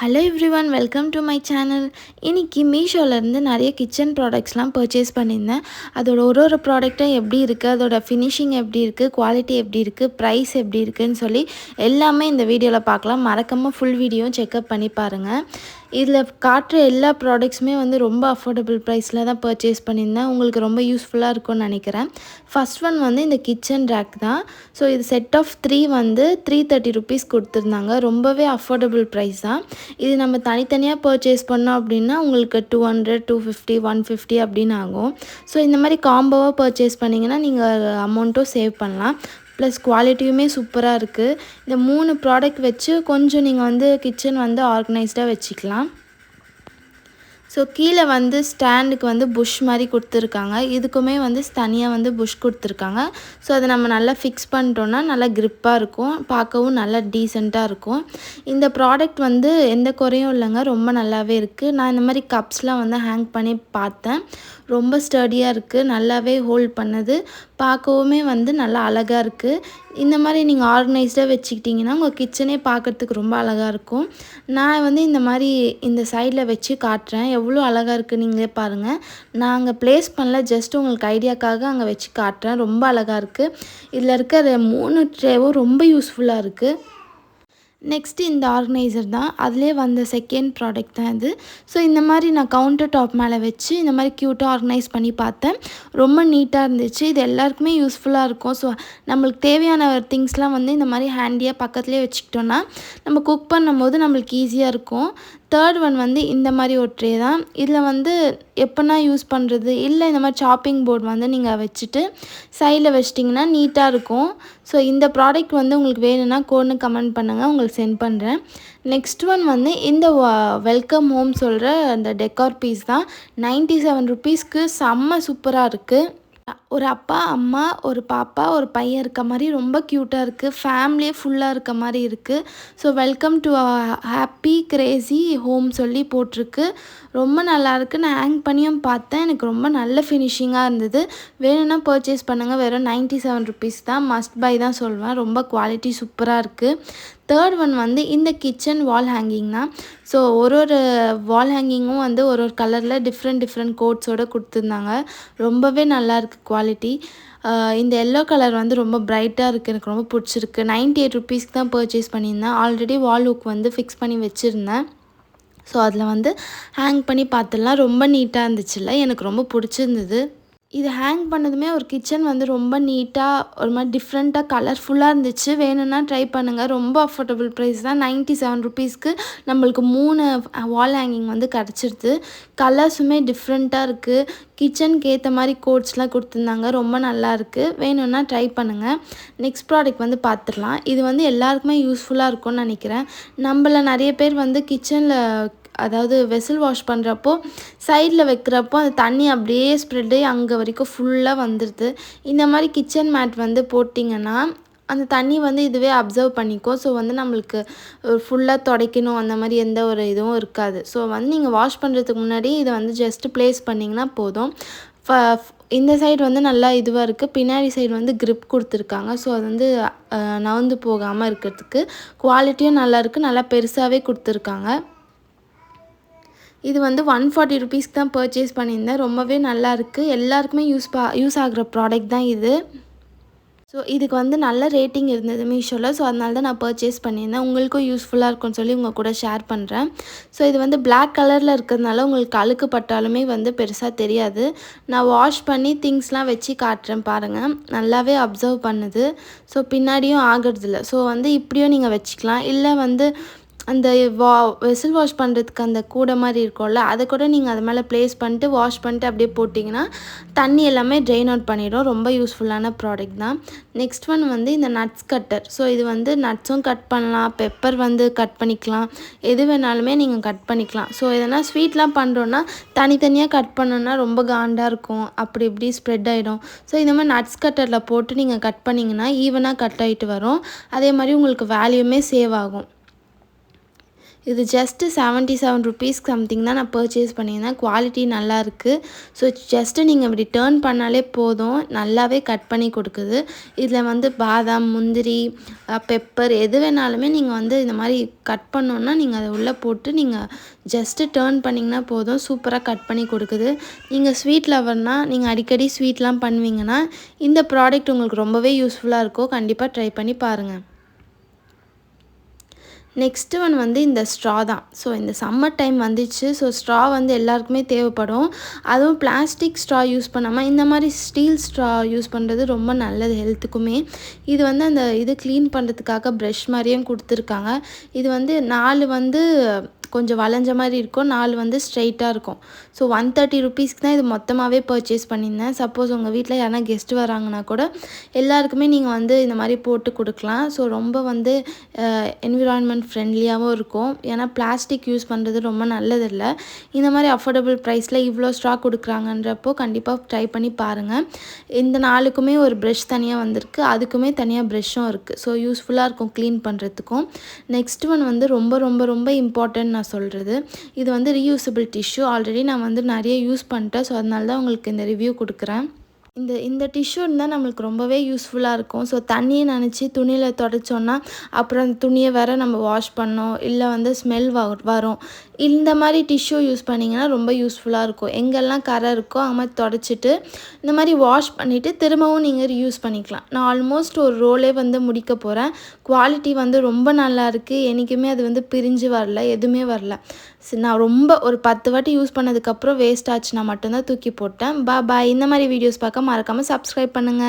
Hello everyone, welcome to my channel. இன்றைக்கி மீஷோலேருந்து நிறைய kitchen ப்ராடக்ட்ஸ்லாம் purchase பண்ணியிருந்தேன். அதோட ஒரு ப்ராடக்ட்டும் எப்படி இருக்குது, அதோட ஃபினிஷிங் எப்படி இருக்குது, குவாலிட்டி எப்படி இருக்குது, ப்ரைஸ் எப்படி இருக்குதுன்னு சொல்லி எல்லாமே இந்த வீடியோவில் பார்க்கலாம். மறக்காமல் ஃபுல் வீடியோவும் செக்அப் பண்ணி பாருங்கள். இதில் காட்டுற எல்லா ப்ராடக்ட்ஸுமே ரொம்ப அஃபோர்டபுள் ப்ரைஸில் தான் பர்ச்சேஸ் பண்ணியிருந்தேன். உங்களுக்கு ரொம்ப யூஸ்ஃபுல்லாக இருக்கும்னு நினைக்கிறேன். ஃபஸ்ட் ஒன் இந்த கிச்சன் ரேக் தான். ஸோ இது செட் ஆஃப் 3 330 ருபீஸ் கொடுத்துருந்தாங்க. ரொம்பவே அஃபோர்டபுள் ப்ரைஸ் தான். இது நம்ம தனித்தனியாக பர்ச்சேஸ் பண்ணோம் அப்படின்னா உங்களுக்கு 200, 250, 150 அப்படின்னு ஆகும். ஸோ இந்த மாதிரி காம்போவாக பர்ச்சேஸ் பண்ணிங்கன்னா நீங்கள் அமௌண்ட்டும் சேவ் பண்ணலாம். ப்ளஸ் குவாலிட்டியுமே சூப்பராக இருக்குது. இந்த 3 ப்ராடக்ட் வச்சு கொஞ்சம் நீங்கள் கிச்சன் ஆர்கனைஸ்டாக வச்சுக்கலாம். ஸோ கீழே ஸ்டாண்டுக்கு புஷ் மாதிரி கொடுத்துருக்காங்க. இதுக்குமே தனியாக புஷ் கொடுத்துருக்காங்க. ஸோ அதை நம்ம நல்லா ஃபிக்ஸ் பண்ணிட்டோன்னா நல்லா க்ரிப்பாக இருக்கும், பார்க்கவும் நல்லா டீசெண்டாக இருக்கும். இந்த ப்ராடக்ட் எந்த குறையும் இல்லைங்க, ரொம்ப நல்லாவே இருக்குது. நான் இந்த மாதிரி கப்ஸ்லாம் ஹேங் பண்ணி பார்த்தேன். ரொம்ப ஸ்டடியாக இருக்குது, நல்லாவே ஹோல்ட் பண்ணுது, பார்க்கவுமே நல்லா அழகாக இருக்குது. இந்த மாதிரி நீங்கள் ஆர்கனைஸ்டாக வச்சுக்கிட்டிங்கன்னா உங்கள் கிச்சனே பார்க்குறதுக்கு ரொம்ப அழகாக இருக்கும். நான் இந்த மாதிரி இந்த சைடில் வச்சு காட்டுறேன், எவ்வளோ அழகாக இருக்குது நீங்களே பாருங்கள். நான் அங்கே ப்ளேஸ் பண்ணல, ஜஸ்ட் உங்களுக்கு ஐடியாக்காக அங்கே வச்சு காட்டுறேன். ரொம்ப அழகாக இருக்குது. இதில் இருக்கிற 3 ட்ரேவும் ரொம்ப யூஸ்ஃபுல்லாக இருக்குது. நெக்ஸ்ட்டு இந்த ஆர்கனைசர் தான். அதிலே செகண்ட் ப்ராடக்ட் தான் இது. ஸோ இந்த மாதிரி நான் கவுண்டர் டாப் மேலே வச்சு இந்த மாதிரி க்யூட்டாக ஆர்கனைஸ் பண்ணி பார்த்தேன். ரொம்ப நீட்டாக இருந்துச்சு. இது எல்லாருக்குமே யூஸ்ஃபுல்லாக இருக்கும். ஸோ நம்மளுக்கு தேவையான திங்ஸ்லாம் இந்த மாதிரி ஹேண்டியாக பக்கத்துலேயே வச்சுக்கிட்டோன்னா நம்ம குக் பண்ணும்போது நம்மளுக்கு ஈஸியாக இருக்கும். தேர்ட் ஒன் இந்த மாதிரி ஒரு ட்ரே தான். இதில் எப்போனா யூஸ் பண்ணுறது இல்லை, இந்த மாதிரி சாப்பிங் போர்டு நீங்கள் வச்சுட்டு சைடில் வச்சிட்டிங்கன்னா நீட்டாக இருக்கும். ஸோ இந்த ப்ராடக்ட் உங்களுக்கு வேணும்னா கோட்னு கமெண்ட் பண்ணுங்கள், உங்களுக்கு சென்ட் பண்ணுறேன். நெக்ஸ்ட் ஒன் இந்த வெல்கம் ஹோம் சொல்கிற அந்த டெக்கார் பீஸ் தான். 97 ருபீஸ்க்கு செம்ம சூப்பராக இருக்குது. ஒரு அப்பா, அம்மா, ஒரு பாப்பா, ஒரு பையன் இருக்க மாதிரி ரொம்ப க்யூட்டாக இருக்குது. ஃபேமிலியே ஃபுல்லாக இருக்க மாதிரி இருக்குது. So welcome to happy Crazy home சொல்லி போட்டிருக்கு. ரொம்ப நல்லாயிருக்கு. நான் ஹேங் பண்ணியும் பார்த்தேன், எனக்கு ரொம்ப நல்ல ஃபினிஷிங்காக இருந்தது. வேணும்னா பர்ச்சேஸ் பண்ணுங்கள். வெறும் 97 ருபீஸ் தான். மஸ்ட் பை தான் சொல்வேன். ரொம்ப குவாலிட்டி சூப்பராக இருக்குது. தேர்ட் ஒன் இந்த கிச்சன் வால் ஹேங்கிங் தான். ஸோ ஒரு வால் ஹேங்கிங்கும் ஒரு கலரில் டிஃப்ரெண்ட் கோட்ஸோடு கொடுத்துருந்தாங்க. ரொம்பவே நல்லாயிருக்கு குவாலிட்டி. இந்த எல்லோ கலர் ரொம்ப ப்ரைட்டாக இருக்குது, எனக்கு ரொம்ப பிடிச்சிருக்கு. 98 ருபீஸ்க்கு தான் பர்ச்சேஸ் பண்ணியிருந்தேன். ஆல்ரெடி வால் ஹுக் ஃபிக்ஸ் பண்ணி வச்சுருந்தேன். ஸோ அதில் ஹேங் பண்ணி பார்த்துடலாம். ரொம்ப நீட்டாக இருந்துச்சுல்ல, எனக்கு ரொம்ப பிடிச்சிருந்தது. இது ஹேங் பண்ணதுமே ஒரு கிச்சன் ரொம்ப நீட்டாக ஒரு மாதிரி டிஃப்ரெண்ட்டாக கலர்ஃபுல்லாக இருந்துச்சு. வேணும்னா ட்ரை பண்ணுங்கள். ரொம்ப அஃபோர்டபுள் ப்ரைஸ் தான். 97 ருபீஸ்க்கு நம்மளுக்கு 3 வால் ஹேங்கிங் கிடச்சிருது. கலர்ஸுமே டிஃப்ரெண்ட்டாக இருக்குது. கிச்சனுக்கு ஏற்ற மாதிரி கோட்ஸ்லாம் கொடுத்துருந்தாங்க. ரொம்ப நல்லாயிருக்கு. வேணும்னா ட்ரை பண்ணுங்கள். நெக்ஸ்ட் ப்ராடக்ட் பார்த்துடலாம். இது எல்லாருக்குமே யூஸ்ஃபுல்லாக இருக்கும்னு நினைக்கிறேன். நம்மள நிறைய பேர் கிச்சனில், அதாவது வெசல் வாஷ் பண்ணுறப்போ சைடில் வைக்கிறப்போ அந்த தண்ணி அப்படியே ஸ்ப்ரெட் ஆகி அங்கே வரைக்கும் ஃபுல்லாக வந்துடுது. இந்த மாதிரி கிச்சன் மேட் போட்டிங்கன்னா அந்த தண்ணி இதுவே அப்சர்வ் பண்ணிக்கும். ஸோ நம்மளுக்கு ஃபுல்லாக துடைக்கணும் அந்த மாதிரி எந்த ஒரு இதுவும் இருக்காது. ஸோ நீங்கள் வாஷ் பண்ணுறதுக்கு முன்னாடி இதை ஜஸ்ட் ப்ளேஸ் பண்ணிங்கன்னா போதும். இந்த சைடு நல்லா இதுவாக இருக்குது. பின்னாடி சைடு க்ரிப் கொடுத்துருக்காங்க. ஸோ அது நவுந்து போகாமல் இருக்கிறதுக்கு. குவாலிட்டியும் நல்லா இருக்குது, நல்லா பெருசாகவே கொடுத்துருக்காங்க. இது 140 ருபீஸ்க்கு தான் பர்ச்சேஸ் பண்ணியிருந்தேன். ரொம்பவே நல்லாயிருக்கு. எல்லாருக்குமே யூஸ் ஆகிற ப்ராடக்ட் தான் இது. ஸோ இதுக்கு நல்ல ரேட்டிங் இருந்தது மீஷோவில். ஸோ அதனால தான் நான் பர்ச்சேஸ் பண்ணியிருந்தேன். உங்களுக்கும் யூஸ்ஃபுல்லாக இருக்கும்னு சொல்லி உங்கள் கூட ஷேர் பண்ணுறேன். ஸோ இது பிளாக் கலரில் இருக்கிறதுனால உங்களுக்கு அழுக்கு பட்டாலுமே பெருசாக தெரியாது. நான் வாஷ் பண்ணி திங்ஸ்லாம் வச்சு காட்டுறேன் பாருங்கள். நல்லாவே அப்சர்வ் பண்ணுது. ஸோ பின்னாடியும் ஆகிறதில்ல. ஸோ இப்படியும் நீங்கள் வச்சுக்கலாம். இல்லை அந்த வெசல் வாஷ் பண்ணுறதுக்கு அந்த கூடை மாதிரி இருக்கும்ல, அதை கூட நீங்கள் அது மேலே ப்ளேஸ் பண்ணிட்டு வாஷ் பண்ணிட்டு அப்படியே போட்டிங்கன்னா தண்ணி எல்லாமே ட்ரெயின் அவுட் பண்ணிடும். ரொம்ப யூஸ்ஃபுல்லான ப்ராடக்ட் தான். நெக்ஸ்ட் ஒன் இந்த நட்ஸ் கட்டர். ஸோ இது நட்ஸும் கட் பண்ணலாம், பெப்பர் கட் பண்ணிக்கலாம், எது வேணாலுமே நீங்கள் கட் பண்ணிக்கலாம். ஸோ எதனா ஸ்வீட்லாம் பண்ணுறோன்னா தனித்தனியாக கட் பண்ணோன்னா ரொம்ப காண்டாக இருக்கும், அப்படி இப்படி ஸ்ப்ரெட் ஆகிடும். ஸோ இந்த மாதிரி நட்ஸ் கட்டரில் போட்டு நீங்கள் கட் பண்ணிங்கன்னா ஈவனாக கட் ஆகிட்டு வரும். அதே மாதிரி உங்களுக்கு வேல்யூமே சேவ் ஆகும். இது ஜஸ்ட்டு 77 ருபீஸ் சம்திங் தான் நான் பர்ச்சேஸ் பண்ணியிருந்தேன். குவாலிட்டி நல்லாயிருக்கு. ஸோ ஜஸ்ட்டு நீங்கள் இப்படி டர்ன் பண்ணாலே போதும், நல்லாவே கட் பண்ணி கொடுக்குது. இதில் வந்து பாதாம், முந்திரி, பெப்பர் எது வேணாலுமே நீங்கள் வந்து இந்த மாதிரி கட் பண்ணோன்னா நீங்கள் அதை உள்ளே போட்டு நீங்கள் ஜஸ்ட்டு டர்ன் பண்ணிங்கன்னா போதும், சூப்பராக கட் பண்ணி கொடுக்குது. நீங்கள் ஸ்வீட் லவர்னால், நீங்கள் அடிக்கடி ஸ்வீட்லாம் பண்ணுவீங்கன்னா இந்த ப்ராடக்ட் உங்களுக்கு ரொம்பவே யூஸ்ஃபுல்லாக இருக்கும். கண்டிப்பாக ட்ரை பண்ணி பாருங்கள். நெக்ஸ்ட்டு ஒன் வந்து இந்த ஸ்ட்ரா தான். ஸோ இந்த சம்மர் டைம் வந்துச்சு. ஸோ ஸ்ட்ரா வந்து எல்லாருக்குமே தேவைப்படும். அதுவும் பிளாஸ்டிக் ஸ்ட்ரா யூஸ் பண்ணாமல் இந்த மாதிரி ஸ்டீல் ஸ்ட்ரா யூஸ் பண்ணுறது ரொம்ப நல்லது ஹெல்த்துக்குமே. இது வந்து அந்த இது க்ளீன் பண்ணுறதுக்காக ப்ரஷ் மாதிரியும் கொடுத்துருக்காங்க. இது வந்து 4 வந்து கொஞ்சம் வளைஞ்ச மாதிரி இருக்கும், 4 வந்து ஸ்ட்ரெயிட்டாக இருக்கும். ஸோ 130 ருபீஸ்க்கு தான் இது மொத்தமாகவே பர்ச்சேஸ் பண்ணியிருந்தேன். சப்போஸ் உங்கள் வீட்டில் யாரா கெஸ்ட்டு வராங்கன்னா கூட எல்லாருக்குமே நீங்கள் வந்து இந்த மாதிரி போட்டு கொடுக்கலாம். ஸோ ரொம்ப வந்து என்விரான்மெண்ட் ஃப்ரெண்ட்லியாகவும் இருக்கும். ஏன்னா பிளாஸ்டிக் யூஸ் பண்ணுறது ரொம்ப நல்லதில்லை. இந்த மாதிரி அஃபோர்டபுள் ப்ரைஸில் இவ்வளோ ஸ்ட்ரா கொடுக்குறாங்கன்றப்போ கண்டிப்பாக ட்ரை பண்ணி பாருங்கள். இந்த 4க்குமே ஒரு ப்ரஷ் தனியாக வந்திருக்கு, அதுக்குமே தனியாக ப்ரஷ்ஷும் இருக்குது. ஸோ யூஸ்ஃபுல்லாக இருக்கும் க்ளீன் பண்ணுறதுக்கும். நெக்ஸ்ட் ஒன் வந்து ரொம்ப ரொம்ப ரொம்ப இம்பார்ட்டன்ட் நான் சொல்கிறது, இது வந்து ரீயூசபிள் டிஷ்யூ. ஆல்ரெடி நான் வந்து நிறைய யூஸ் பண்ணிட்டேன். ஸோ அதனால தான் உங்களுக்கு இந்த ரிவ்யூ கொடுக்குறேன். இந்த டிஷ்யூ இருந்தால் நம்மளுக்கு ரொம்பவே யூஸ்ஃபுல்லாக இருக்கும். ஸோ தண்ணியை நனைச்சி துணியில் துடைச்சோன்னா அப்புறம் அந்த துணியை வேறு நம்ம வாஷ் பண்ணோம், இல்லை வந்து ஸ்மெல் வரும். இந்த மாதிரி டிஷ்யூ யூஸ் பண்ணிங்கன்னா ரொம்ப யூஸ்ஃபுல்லாக இருக்கும். எங்கெல்லாம் கரை இருக்கோ அது மாதிரி துடைச்சிட்டு இந்த மாதிரி வாஷ் பண்ணிவிட்டு திரும்பவும் நீங்கள் யூஸ் பண்ணிக்கலாம். நான் ஆல்மோஸ்ட் ஒரு ரோலே வந்து முடிக்க போகிறேன். குவாலிட்டி வந்து ரொம்ப நல்லா இருக்குது. என்றைக்குமே அது வந்து பிரிஞ்சு வரல, எதுவுமே வரல. நான் ரொம்ப ஒரு 10 வாட்டி யூஸ் பண்ணதுக்கப்புறம் வேஸ்ட் ஆச்சுன்னா மட்டும்தான் தூக்கி போட்டேன். பாய். இந்த மாதிரி வீடியோஸ் பார்க்க மறக்காமல் சப்ஸ்கிரைப் பண்ணுங்கள்.